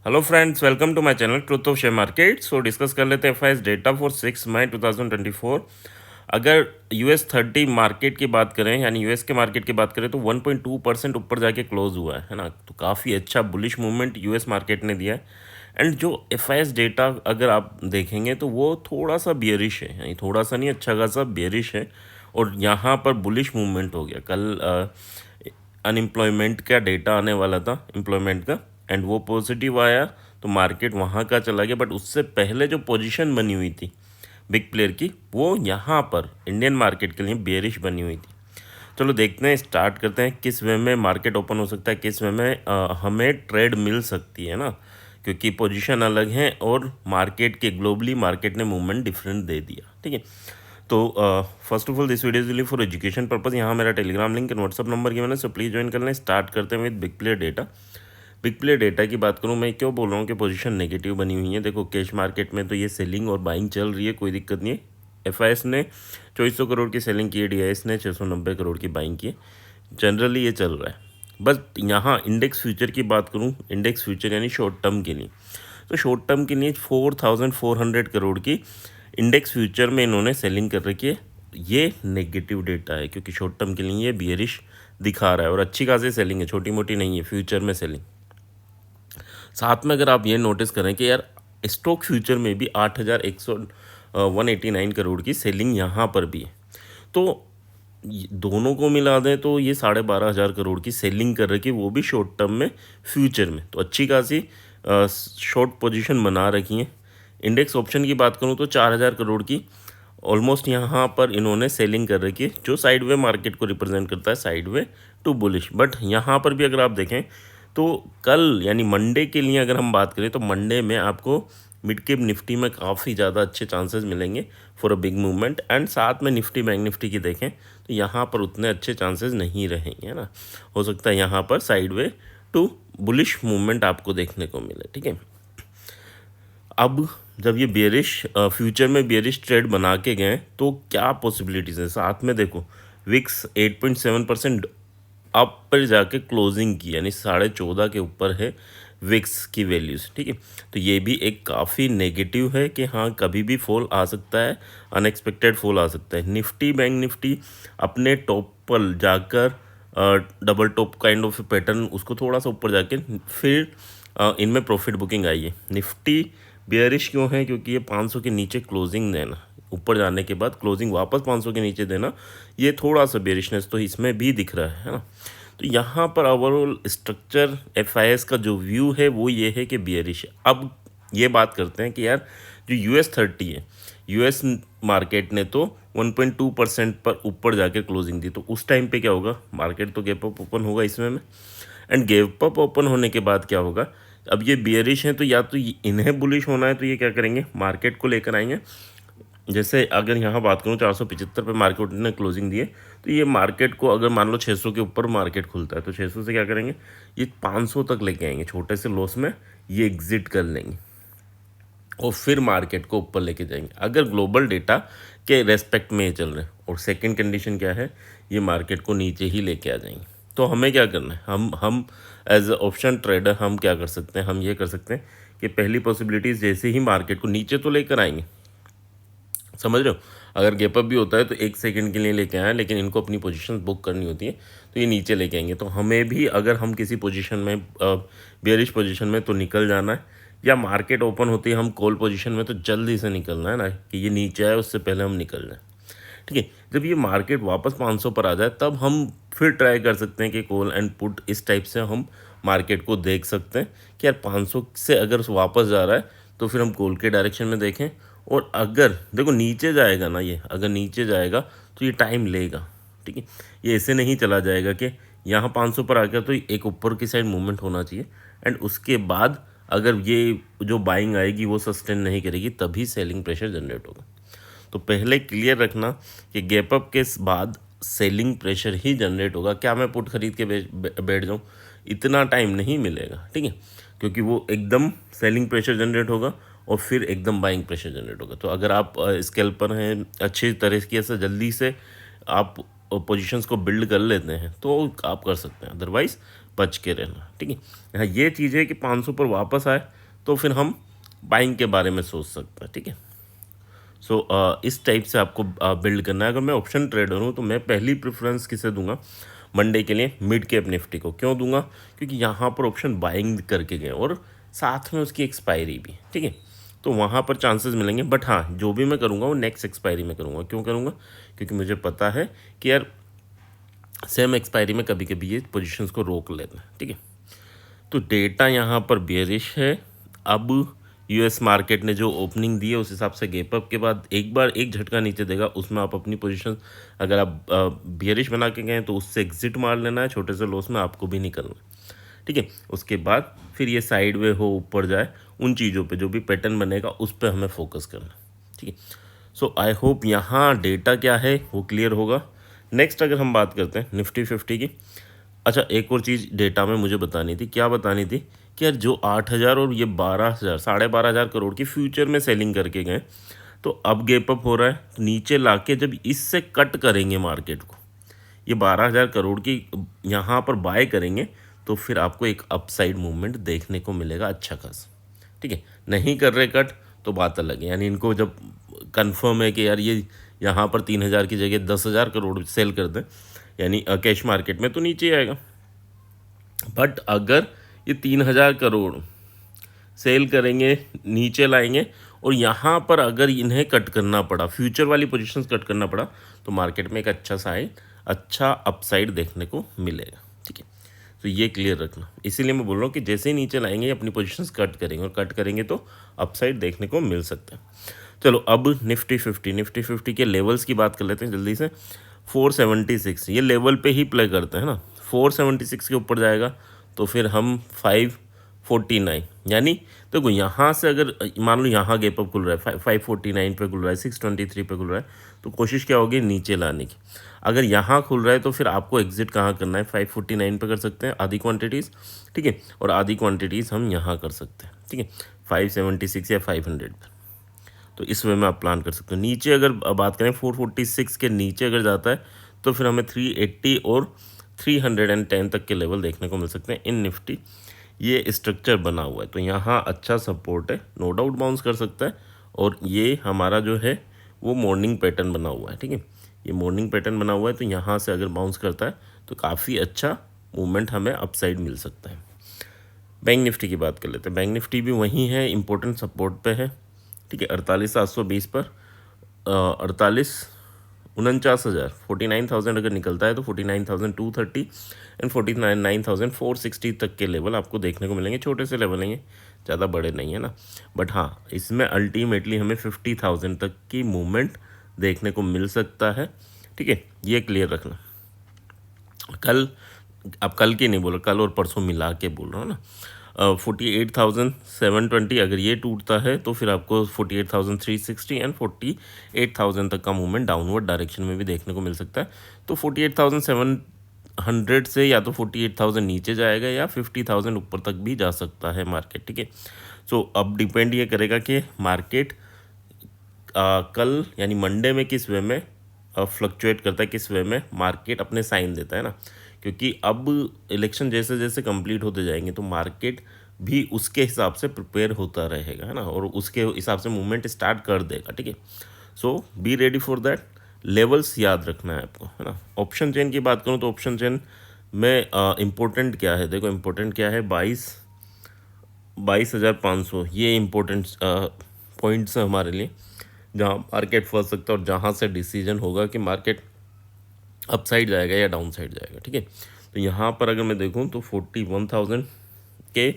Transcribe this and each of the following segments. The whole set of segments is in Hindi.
Hello friends, welcome to my channel truth of share market. So discuss कर लेते हैं एफआईएस डेटा फॉर 6 मई 2024। अगर US 30 मार्केट की बात करें, यानी यूएस के मार्केट की बात करें, तो 1.2% ऊपर जाके क्लोज हुआ है ना। तो काफ़ी अच्छा बुलिश मूवमेंट यूएस मार्केट ने दिया है। एंड जो एफआईएस डेटा अगर आप देखेंगे तो वो थोड़ा सा बियरिश है, यानी थोड़ा सा नहीं, अच्छा खासा बियरिश है। और यहाँ पर बुलिश मूवमेंट हो गया। कल अनएम्प्लॉयमेंट का डेटा आने वाला था, एम्प्लॉयमेंट का, एंड वो पॉजिटिव आया तो मार्केट वहाँ का चला गया। बट उससे पहले जो पोजीशन बनी हुई थी बिग प्लेयर की, वो यहाँ पर इंडियन मार्केट के लिए बेयरिश बनी हुई थी। चलो देखते हैं, स्टार्ट करते हैं किस वे में मार्केट ओपन हो सकता है, किस वे में हमें ट्रेड मिल सकती है ना, क्योंकि पोजीशन अलग है और मार्केट के ग्लोबली मार्केट ने मूवमेंट डिफरेंट दे दिया। ठीक है, तो first of all this video is for education purpose. यहाँ मेरा Telegram link and WhatsApp number given है, सो प्लीज़ ज्वाइन कर लें। स्टार्ट करते हैं with big player data. Big player data की बात करूँ, मैं क्यों बोल रहा हूँ कि पोजीशन नेगेटिव बनी हुई है। देखो, कैश मार्केट में तो ये सेलिंग और बाइंग चल रही है, कोई दिक्कत नहीं है। एफआईएस ने 2400 करोड़ की सेलिंग की है, डीआईएस ने 690 करोड़ की बाइंग की है। जनरली ये चल रहा है। बस यहाँ इंडेक्स फ्यूचर की बात करूँ, इंडेक्स फ्यूचर यानी शॉर्ट टर्म के लिए, तो शॉर्ट टर्म के लिए 4400 करोड़ की इंडेक्स फ्यूचर में इन्होंने सेलिंग कर रखी है। ये नेगेटिव डेटा है, क्योंकि शॉर्ट टर्म के लिए ये बियरिश दिखा रहा है और अच्छी खासी सेलिंग है, छोटी मोटी नहीं है फ्यूचर में सेलिंग। साथ में अगर आप ये नोटिस करें कि यार स्टॉक फ्यूचर में भी 189 करोड़ की सेलिंग यहाँ पर भी है, तो दोनों को मिला दें तो ये 12,500 करोड़ की सेलिंग कर रखी है, वो भी शॉर्ट टर्म में फ्यूचर में। तो अच्छी खासी शॉर्ट पोजीशन बना रखी है। इंडेक्स ऑप्शन की बात करूँ तो 4,000 करोड़ की ऑलमोस्ट यहाँ पर इन्होंने सेलिंग कर रखी है, जो साइडवे मार्केट को रिप्रेजेंट करता है, साइडवे टू बुलिश। बट यहाँ पर भी अगर आप देखें तो कल यानी मंडे के लिए अगर हम बात करें तो मंडे में आपको मिड कैप निफ्टी में काफ़ी ज़्यादा अच्छे चांसेस मिलेंगे for a big movement. And साथ में निफ्टी बैंक निफ्टी की देखें तो यहाँ पर उतने अच्छे चांसेस नहीं रहेंगे, है ना। हो सकता है यहाँ पर साइडवे टू बुलिश मूवमेंट आपको देखने को मिले। ठीक है, अब जब ये बेरिश फ्यूचर में बेरिश ट्रेड बना के गए तो क्या पॉसिबिलिटीज़ है। साथ में देखो, विक्स 8.7% अप पर जाके क्लोजिंग की, यानी 14.5 के ऊपर है विक्स की वैल्यूज़। ठीक है, तो ये भी एक काफ़ी नेगेटिव है कि हाँ, कभी भी फॉल आ सकता है, अनएक्सपेक्टेड फॉल आ सकता है। निफ्टी बैंक निफ्टी अपने टॉप पर जाकर double top kind of pattern, उसको थोड़ा सा ऊपर जाके फिर इनमें प्रॉफिट बुकिंग आई है। निफ्टी बेयरिश क्यों है, क्योंकि ये 500 के नीचे क्लोजिंग देना, ऊपर जाने के बाद क्लोजिंग वापस 500 के नीचे देना, ये थोड़ा सा बेयरिशनेस तो इसमें भी दिख रहा है ना। तो यहाँ पर ओवरऑल स्ट्रक्चर एफआईएस का जो व्यू है वो ये है कि बेयरिश है। अब ये बात करते हैं कि यार जो US 30 है, यूएस मार्केट ने तो 1.2% पर ऊपर जाकर क्लोजिंग दी, तो उस टाइम पे क्या होगा, मार्केट तो गैप अप ओपन होगा इसमें में। एंड गैप अप ओपन होने के बाद क्या होगा, अब ये बियरिश हैं तो या तो इन्हें बुलिश होना है तो ये क्या करेंगे, मार्केट को लेकर आएंगे। जैसे अगर यहाँ बात करूँ 475 पे मार्केट ने क्लोजिंग दी है, तो ये मार्केट को अगर मान लो 600 के ऊपर मार्केट खुलता है तो 600 से क्या करेंगे, ये 500 तक लेके आएंगे, छोटे से लॉस में ये एग्जिट कर लेंगे और फिर मार्केट को ऊपर लेके जाएंगे, अगर ग्लोबल डेटा के रेस्पेक्ट में ये चल रहे हैं। और सेकंड कंडीशन क्या है, ये मार्केट को नीचे ही लेके आ जाएंगे। तो हमें क्या करना है, हम एज अ ऑप्शन ट्रेडर हम क्या कर सकते हैं, हम ये कर सकते हैं कि पहली पॉसिबिलिटीज़ जैसे ही मार्केट को नीचे तो लेकर आएंगे, समझ रहे हो, अगर गैप अप भी होता है तो 1 सेकंड के लिए लेके आए, लेकिन इनको अपनी पोजीशन बुक करनी होती है तो ये नीचे लेके आएंगे। तो हमें भी अगर हम किसी पोजीशन में बेयरिश पोजीशन में तो निकल जाना है, या मार्केट ओपन होती है हम कॉल पोजीशन में तो जल्दी से निकलना है ना, कि ये नीचे आए उससे पहले हम निकल जाए। ठीक है, जब ये मार्केट वापस 500 पर आ जाए तब हम फिर ट्राई कर सकते हैं कि कॉल एंड पुट इस टाइप से हम मार्केट को देख सकते हैं कि यार 500 से अगर वापस जा रहा है तो फिर हम कॉल के डायरेक्शन में देखें। और अगर देखो नीचे जाएगा ना, ये अगर नीचे जाएगा तो ये टाइम लेगा। ठीक है, ये ऐसे नहीं चला जाएगा कि यहाँ 500 पर आ गया तो एक ऊपर की साइड मूवमेंट होना चाहिए, एंड उसके बाद अगर ये जो बाइंग आएगी वो सस्टेन नहीं करेगी तभी सेलिंग प्रेशर जनरेट होगा। तो पहले क्लियर रखना कि गैप अप के बाद सेलिंग प्रेशर ही जनरेट होगा। क्या मैं पुट खरीद के बैठ जाऊँ, इतना टाइम नहीं मिलेगा। ठीक है, क्योंकि वो एकदम सेलिंग प्रेशर जनरेट होगा और फिर एकदम बाइंग प्रेशर जनरेट होगा। तो अगर आप स्केल्पर हैं, अच्छी तरीके से जल्दी से आप पोजीशंस को बिल्ड कर लेते हैं तो आप कर सकते हैं, अदरवाइज बच के रहना। ठीक है, यहाँ ये चीज़ है कि 500 पर वापस आए तो फिर हम बाइंग के बारे में सोच सकते हैं, ठीक है। सो इस टाइप से आपको बिल्ड करना है। अगर मैं ऑप्शन ट्रेडर हूँ तो मैं पहली प्रेफरेंस किसे दूंगा मंडे के लिए, मिड कैप निफ्टी को। क्यों दूंगा? क्योंकि यहाँ पर ऑप्शन बाइंग करके गए और साथ में उसकी एक्सपायरी भी, ठीक है। तो वहाँ पर चांसेस मिलेंगे, बट हाँ जो भी मैं करूँगा वो नेक्स्ट एक्सपायरी में करूँगा। क्यों करूँगा? क्योंकि मुझे पता है कि यार सेम एक्सपायरी में कभी कभी ये पोजीशंस को रोक लेना है, ठीक है। तो डेटा यहाँ पर बियरिश है। अब यूएस मार्केट ने जो ओपनिंग दी है उस हिसाब से गैप अप के बाद एक बार एक झटका नीचे देगा, उसमें आप अपनी पोजीशन अगर आप बियरिश बना के गए तो उससे एग्जिट मार लेना है, छोटे से लॉस में आपको भी निकलना है, ठीक है। उसके बाद फिर ये साइड वे हो ऊपर जाए, उन चीज़ों पे जो भी पैटर्न बनेगा उस पर हमें फोकस करना, ठीक है। सो आई होप यहाँ डेटा क्या है वो क्लियर होगा। नेक्स्ट अगर हम बात करते हैं निफ्टी 50 की। अच्छा एक और चीज़ डेटा में मुझे बतानी थी। क्या बतानी थी? कि यार जो 8,000 और ये 12,000 12,500 करोड़ की फ्यूचर में सेलिंग करके गए, तो अब गैप अप हो रहा है, तो नीचे लाके जब इससे कट करेंगे मार्केट को, ये 12,000 करोड़ की यहाँ पर बाय करेंगे, तो फिर आपको एक अपसाइड मूवमेंट देखने को मिलेगा अच्छा खासा, ठीक है। नहीं कर रहे कट तो बात अलग है, यानी इनको जब कंफर्म है कि यार ये यहाँ पर 3,000 की जगह 10,000 करोड़ सेल कर दें यानी कैश मार्केट में, तो नीचे आएगा। बट अगर ये 3,000 करोड़ सेल करेंगे, नीचे लाएंगे, और यहाँ पर अगर इन्हें कट करना पड़ा, फ्यूचर वाली पोजीशंस कट करना पड़ा, तो मार्केट में एक अच्छा अपसाइड देखने को मिलेगा, ठीक है। तो ये क्लियर रखना। इसीलिए मैं बोल रहा हूँ कि जैसे ही नीचे लाएंगे अपनी पोजीशंस कट करेंगे, और कट करेंगे तो अपसाइड देखने को मिल सकता है। चलो अब निफ्टी 50 के लेवल्स की बात कर लेते हैं जल्दी से। 476 ये लेवल पे ही प्ले करते हैं ना। 476 के ऊपर जाएगा तो फिर हम 549, यानी देखो यहाँ से अगर मान लो यहाँ गैप अप खुल रहा है 549 पे खुल रहा है, 623 पे खुल रहा है, तो कोशिश क्या होगी नीचे लाने की। अगर यहाँ खुल रहा है तो फिर आपको एग्जिट कहाँ करना है? 549 पे कर सकते हैं आधी क्वांटिटीज़, ठीक है। और आधी क्वांटिटीज़ हम यहाँ कर सकते हैं, ठीक है, 576 या 500 पे। तो इस वे में आप प्लान कर सकते हो। नीचे अगर बात करें 446 के नीचे अगर जाता है तो फिर हमें 380 और 310 तक के लेवल देखने को मिल सकते हैं इन निफ्टी। ये स्ट्रक्चर बना हुआ है तो यहाँ अच्छा सपोर्ट है, नो डाउट बाउंस कर सकता है। और ये हमारा जो है वो मॉर्निंग पैटर्न बना हुआ है, ठीक है। ये मॉर्निंग पैटर्न बना हुआ है तो यहाँ से अगर बाउंस करता है तो काफ़ी अच्छा मूवमेंट हमें अपसाइड मिल सकता है। बैंक निफ्टी की बात कर लेते हैं। बैंक निफ्टी भी वहीं है, इंपॉर्टेंट सपोर्ट पे है, ठीक है। 48,720 पर 49,000 49,000 अगर निकलता है तो 49,230 एंड 49,460 तक के लेवल आपको देखने को मिलेंगे। छोटे से लेवल नहीं है, ज़्यादा बड़े नहीं है ना, बट हाँ इसमें अल्टीमेटली हमें 50,000 तक की मूवमेंट देखने को मिल सकता है, ठीक है। ये क्लियर रखना। कल, अब कल की नहीं बोल रहा, कल और परसों मिला के बोल रहा हूँ ना। 48,720 अगर ये टूटता है तो फिर आपको 48,360 एंड 48,000 तक का मूवमेंट डाउनवर्ड डायरेक्शन में भी देखने को मिल सकता है। तो 48,700 से या तो 48,000 नीचे जाएगा या 50,000 ऊपर तक भी जा सकता है मार्केट, ठीक है। सो अब डिपेंड ये करेगा कि मार्केट कल यानी मंडे में किस वे में फ्लक्चुएट करता है, किस वे में मार्केट अपने साइन देता है ना। क्योंकि अब इलेक्शन जैसे जैसे कंप्लीट होते जाएंगे तो मार्केट भी उसके हिसाब से प्रिपेयर होता रहेगा, है ना, और उसके हिसाब से मूवमेंट स्टार्ट कर देगा, ठीक है। So be ready for that. Levels याद रखना है आपको, है ना। ऑप्शन चेन की बात करूँ तो ऑप्शन चेन में इम्पोर्टेंट क्या है? देखो इम्पोर्टेंट क्या है, 22,500 ये इम्पोर्टेंट पॉइंट्स हैं हमारे लिए, जहाँ मार्केट फंस सकता है और जहाँ से डिसीजन होगा कि मार्केट अपसाइड जाएगा या डाउन साइड जाएगा, ठीक है। तो यहाँ पर अगर मैं देखूँ तो 41,000 के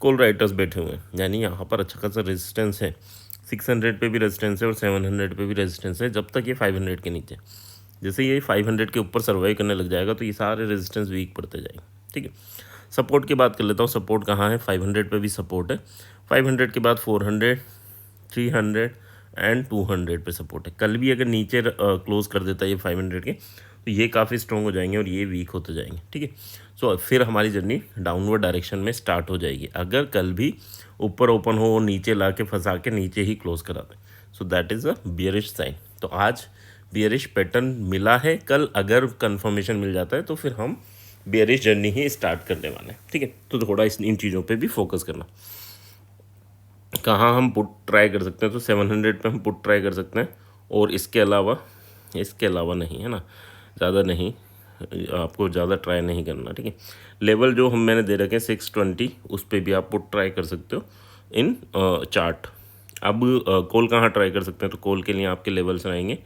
कॉल राइटर्स बैठे हुए हैं, यानी यहाँ पर अच्छा खासा रेजिस्टेंस है। 600 पे भी रेजिस्टेंस है और 700 पे भी रेजिस्टेंस है, जब तक ये 500 के नीचे। जैसे ये 500 के ऊपर सर्वाइव करने लग जाएगा तो ये सारे रेजिस्टेंस वीक पड़ते जाएंगे, ठीक है। सपोर्ट की बात कर लेता हूँ। सपोर्ट कहाँ है? 500 पे भी सपोर्ट है। 500 के बाद 400, 300 एंड 200 पे सपोर्ट है। कल भी अगर नीचे क्लोज कर देता है ये 500 के, तो ये काफ़ी स्ट्रॉन्ग हो जाएंगे और ये वीक होते जाएंगे, ठीक है। सो फिर हमारी जर्नी डाउनवर्ड डायरेक्शन में स्टार्ट हो जाएगी अगर कल भी ऊपर ओपन हो और नीचे ला के फंसा के नीचे ही क्लोज करा दें। So that is a bearish sign. तो आज बियरिश पैटर्न मिला है, कल अगर कंफर्मेशन मिल जाता है तो फिर हम बियरिश जर्नी ही स्टार्ट करने वाले हैं, ठीक है। तो थोड़ा इन चीज़ों पे भी फोकस करना। कहाँ हम पुट ट्राई कर सकते हैं, तो 700 पे हम पुट ट्राई कर सकते हैं। और इसके अलावा नहीं है ना, ज़्यादा नहीं, आपको ज़्यादा ट्राई नहीं करना, ठीक है। लेवल जो हम मैंने दे रखे हैं 620, उस पर भी आप पुट ट्राई कर सकते हो इन चार्ट। अब कॉल कहाँ ट्राई कर सकते हैं, तो कॉल के लिए आपके लेवल्स रहेंगे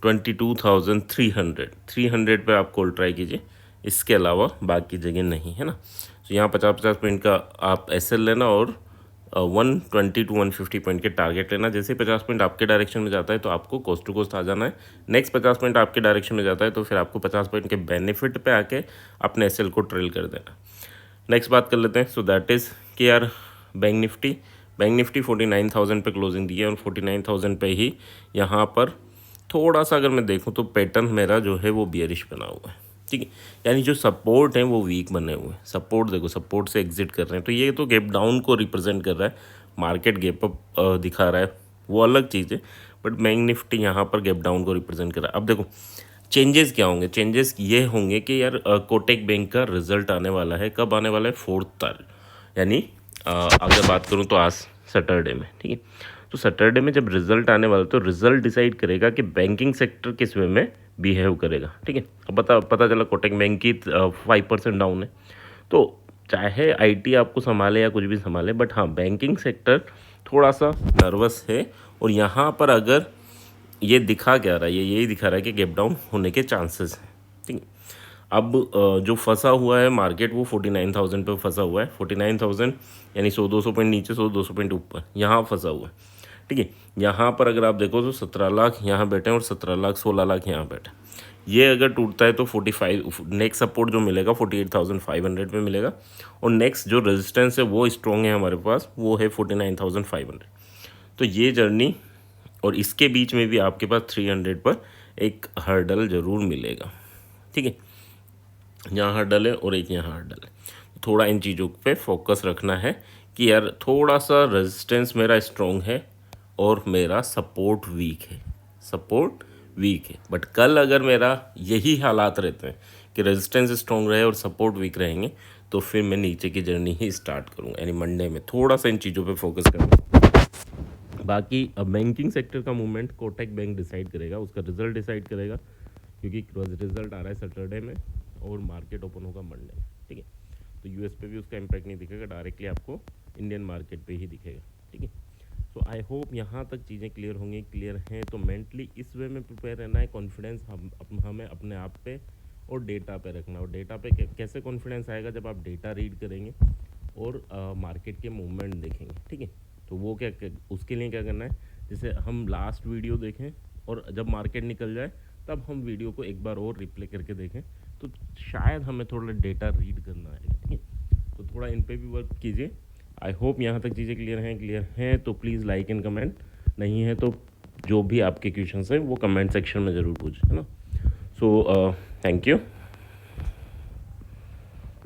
22,300 पर आप कॉल ट्राई कीजिए, इसके अलावा बाकी जगह नहीं है ना। तो यहाँ 50-50 पॉइंट का आप एसएल लेना और 120 to 150 पॉइंट के टारगेट लेना। जैसे 50 पॉइंट आपके डायरेक्शन में जाता है तो आपको कोस्ट टू कोस्ट आ जाना है। नेक्स्ट 50 पॉइंट आपके डायरेक्शन में जाता है तो फिर आपको 50 पॉइंट के बेनिफिट पे आके अपने एसएल को ट्रेल कर देना। नेक्स्ट बात कर लेते हैं। सो दैट इज़ कि यार बैंक निफ्टी 49,000 पे क्लोजिंग दी है और 49,000 पे ही यहाँ पर थोड़ा सा अगर मैं देखूँ तो पैटर्न मेरा जो है वो बियरिश बना हुआ है, ठीक है। यानी जो सपोर्ट है वो वीक बने हुए हैं। सपोर्ट देखो, सपोर्ट से एग्जिट कर रहे हैं, तो ये तो गैप डाउन को रिप्रेजेंट कर रहा है, मार्केट गैप अप दिखा रहा है, वो अलग चीज़ है। बट बैंक निफ्टी यहाँ पर गैप डाउन को रिप्रेजेंट कर रहा है। अब देखो चेंजेस क्या होंगे, चेंजेस ये होंगे कि यार कोटक बैंक का रिजल्ट आने वाला है। कब आने वाला है? 4 तारीख, यानी अगर बात करूँ तो आज सैटरडे में, ठीक है। तो सैटरडे में जब रिजल्ट आने वाला तो रिजल्ट डिसाइड करेगा कि बैंकिंग सेक्टर किस वे में बिहेव करेगा, ठीक है। अब पता चला कोटक बैंक की 5% डाउन है, तो चाहे आईटी आपको संभाले या कुछ भी संभाले, बट हाँ बैंकिंग सेक्टर थोड़ा सा नर्वस है। और यहाँ पर अगर ये दिखा क्या रहा है, ये यही दिखा रहा है कि गैप डाउन होने के चांसेस हैं, ठीक है। अब जो फंसा हुआ है मार्केट वो 49,000 पे फंसा हुआ है। 49,000 यानी 100-200 पॉइंट नीचे, 100-200 पॉइंट ऊपर यहाँ फंसा हुआ है, ठीक है। यहाँ पर अगर आप देखो तो 17 लाख यहाँ बैठे हैं और 17 लाख 16 लाख यहाँ बैठे। ये अगर टूटता है तो 45, नेक्स्ट सपोर्ट जो मिलेगा 48,500 पे मिलेगा। और नेक्स्ट जो रेजिस्टेंस है वो स्ट्रॉन्ग है हमारे पास, वो है 49,500। तो ये जर्नी, और इसके बीच में भी आपके पास 300 पर एक हर्डल ज़रूर मिलेगा, ठीक है। यहाँ हर्डल है और एक यहाँ हर्डल है। थोड़ा इन चीज़ों पे फोकस रखना है कि यार थोड़ा सा रेजिस्टेंस मेरा स्ट्रॉन्ग है और मेरा सपोर्ट वीक है। बट कल अगर मेरा यही हालात रहते हैं कि रेजिस्टेंस स्ट्रॉन्ग रहे और सपोर्ट वीक रहेंगे, तो फिर मैं नीचे की जर्नी ही स्टार्ट करूँगा, यानी मंडे में थोड़ा सा इन चीज़ों पे फोकस करूँगा। बाकी अब बैंकिंग सेक्टर का मूवमेंट कोटक बैंक डिसाइड करेगा, उसका रिजल्ट डिसाइड करेगा, क्योंकि रिजल्ट आ रहा है सैटरडे में और मार्केट ओपन होगा मंडे में, ठीक है। तो यूएस पे भी उसका इम्पैक्ट नहीं दिखेगा, डायरेक्टली आपको इंडियन मार्केट पे ही दिखेगा, ठीक है। सो आई होप यहाँ तक चीज़ें क्लियर होंगी। क्लियर हैं तो मेंटली इस वे में प्रिपेयर रहना है। कॉन्फिडेंस हमें अपने आप पे और डेटा पे रखना। और डेटा पे कैसे कॉन्फिडेंस आएगा? जब आप डेटा रीड करेंगे और मार्केट के मूवमेंट देखेंगे, ठीक है। तो वो उसके लिए क्या करना है, जैसे हम लास्ट वीडियो देखें और जब मार्केट निकल जाए तब हम वीडियो को एक बार और रिप्ले करके देखें, तो शायद हमें थोड़ा डेटा रीड करना आएगा, ठीक है। तो थोड़ा इन पे भी वर्क कीजिए। आई होप यहाँ तक चीज़ें क्लियर हैं तो प्लीज़ लाइक एंड कमेंट, नहीं है तो जो भी आपके क्वेश्चंस हैं वो कमेंट सेक्शन में ज़रूर पूछें, है ना। So thank you.